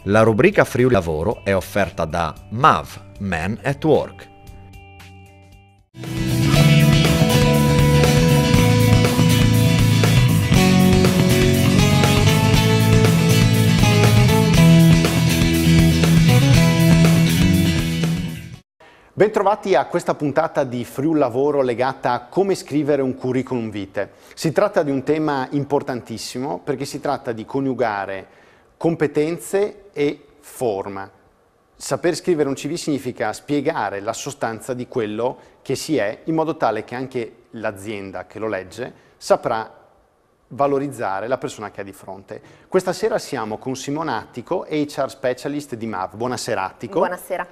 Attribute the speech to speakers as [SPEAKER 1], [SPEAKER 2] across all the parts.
[SPEAKER 1] La rubrica Friuli Lavoro è offerta da MAV, Men at Work.
[SPEAKER 2] Bentrovati a questa puntata di Friuli Lavoro legata a come scrivere un curriculum vitae. Si tratta di un tema importantissimo perché si tratta di coniugare competenze e forma. Saper scrivere un CV significa spiegare la sostanza di quello che si è, in modo tale che anche l'azienda che lo legge saprà valorizzare la persona che ha di fronte. Questa sera siamo con Simona Attico, HR Specialist di MAV. Buonasera Attico.
[SPEAKER 3] Buonasera.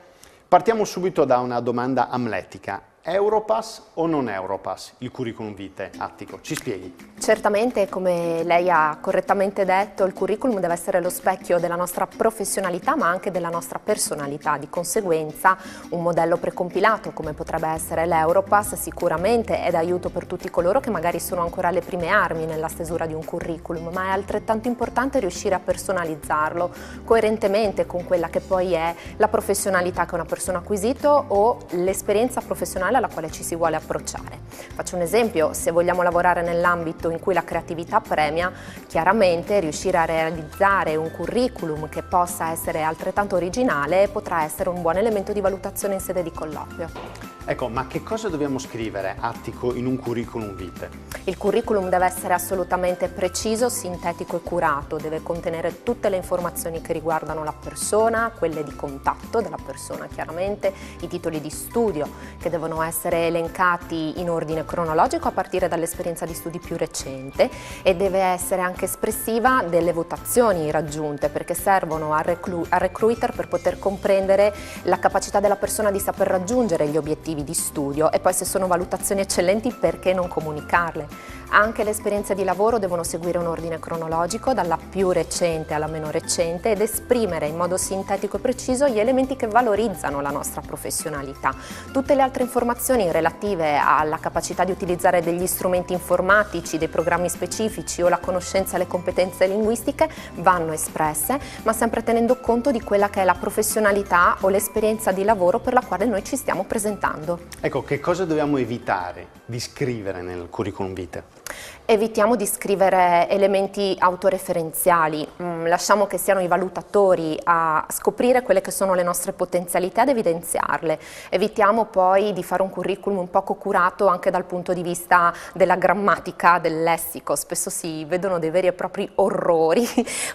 [SPEAKER 2] Partiamo subito da una domanda amletica. Europass o non Europass il curriculum vitae, Attico? Ci spieghi?
[SPEAKER 3] Certamente, come lei ha correttamente detto, il curriculum deve essere lo specchio della nostra professionalità ma anche della nostra personalità. Di conseguenza un modello precompilato come potrebbe essere l'Europass sicuramente è d'aiuto per tutti coloro che magari sono ancora alle prime armi nella stesura di un curriculum, ma è altrettanto importante riuscire a personalizzarlo coerentemente con quella che poi è la professionalità che una persona ha acquisito o l'esperienza professionale alla quale ci si vuole approcciare. Faccio un esempio: se vogliamo lavorare nell'ambito in cui la creatività premia, chiaramente riuscire a realizzare un curriculum che possa essere altrettanto originale potrà essere un buon elemento di valutazione in sede di colloquio.
[SPEAKER 2] Ecco, ma che cosa dobbiamo scrivere, Attico, in un curriculum vitae?
[SPEAKER 3] Il curriculum deve essere assolutamente preciso, sintetico e curato, deve contenere tutte le informazioni che riguardano la persona, quelle di contatto della persona chiaramente, i titoli di studio che devono essere elencati in ordine cronologico a partire dall'esperienza di studi più recente, e deve essere anche espressiva delle votazioni raggiunte, perché servono al recruiter per poter comprendere la capacità della persona di saper raggiungere gli obiettivi di studio, e poi se sono valutazioni eccellenti perché non comunicarle. Anche le esperienze di lavoro devono seguire un ordine cronologico dalla più recente alla meno recente ed esprimere in modo sintetico e preciso gli elementi che valorizzano la nostra professionalità. Tutte le altre informazioni relative alla capacità di utilizzare degli strumenti informatici, dei programmi specifici o la conoscenza e le competenze linguistiche vanno espresse, ma sempre tenendo conto di quella che è la professionalità o l'esperienza di lavoro per la quale noi ci stiamo presentando.
[SPEAKER 2] Ecco, che cosa dobbiamo evitare di scrivere nel curriculum vitae?
[SPEAKER 3] Evitiamo di scrivere elementi autoreferenziali, lasciamo che siano i valutatori a scoprire quelle che sono le nostre potenzialità ed evidenziarle. Evitiamo poi di fare un curriculum un poco curato anche dal punto di vista della grammatica, del lessico. Spesso si vedono dei veri e propri orrori,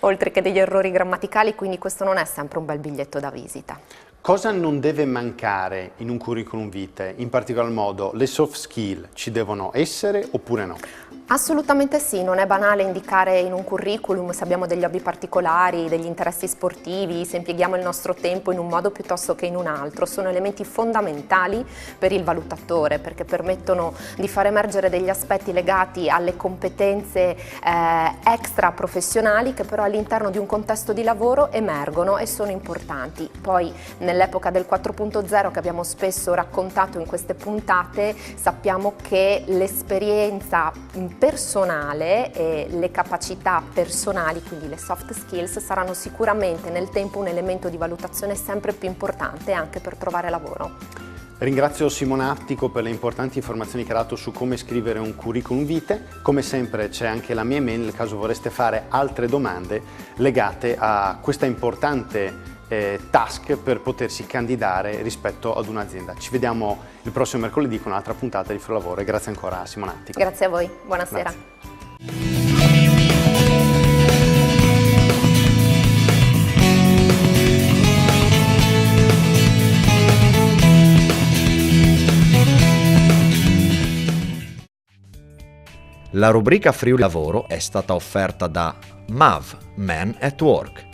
[SPEAKER 3] oltre che degli errori grammaticali, quindi questo non è sempre un bel biglietto da visita.
[SPEAKER 2] Cosa non deve mancare in un curriculum vitae? In particolar modo, le soft skill ci devono essere oppure no?
[SPEAKER 3] Assolutamente sì, non è banale indicare in un curriculum se abbiamo degli hobby particolari, degli interessi sportivi, se impieghiamo il nostro tempo in un modo piuttosto che in un altro. Sono elementi fondamentali per il valutatore perché permettono di far emergere degli aspetti legati alle competenze extra professionali che però all'interno di un contesto di lavoro emergono e sono importanti. Poi nell'epoca del 4.0 che abbiamo spesso raccontato in queste puntate, sappiamo che l'esperienza personale e le capacità personali, quindi le soft skills, saranno sicuramente nel tempo un elemento di valutazione sempre più importante anche per trovare lavoro.
[SPEAKER 2] Ringrazio Simona Attico per le importanti informazioni che ha dato su come scrivere un curriculum vitae. Come sempre c'è anche la mia email nel caso vorreste fare altre domande legate a questa importante task per potersi candidare rispetto ad un'azienda. Ci vediamo il prossimo mercoledì con un'altra puntata di Friuli Lavoro e grazie ancora a Simona Attico.
[SPEAKER 3] Grazie a voi, buonasera.
[SPEAKER 2] Grazie.
[SPEAKER 1] La rubrica Friuli Lavoro è stata offerta da MAV, Men at Work.